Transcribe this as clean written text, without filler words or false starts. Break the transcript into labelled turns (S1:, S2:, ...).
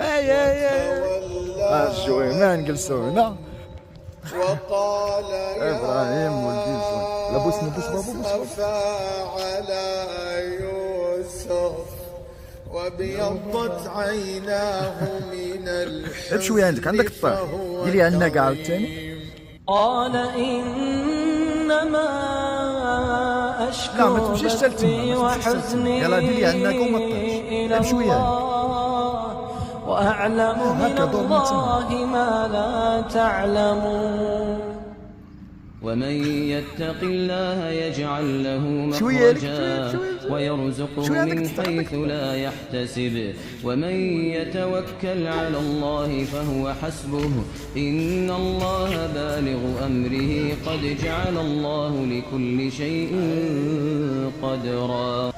S1: اي اي اي الجوي ما نجلسوا هنا.
S2: وقال يا
S1: ابراهيم ولدي زوين. لا بوس نبوس بابو بوس
S2: أسفا على يوسف وابيضت عيناه من
S1: بشويه عندك
S2: الحزن
S1: الطاح
S2: فهو
S1: ديري عندنا كاع
S2: كظيم.
S1: الثاني.
S3: قال إنما
S1: لا ما
S3: أشكو
S1: تمشيش حتى تما،
S3: بثي
S1: ما تمشيش حتى تما، يلاه ديري عندك وما طيش.
S3: وحزني إلى
S1: بشويه
S3: الله وأعلم من
S1: هكا دور من تما.
S3: الله ما لا تعلمون. ومن يتق الله يجعل له
S1: شويه لك
S3: مخرجا ويرزقه من حيث لا يحتسب ومن يتوكل على الله فهو حسبه إن الله بالغ أمره قد جعل الله لكل شيء قدرا.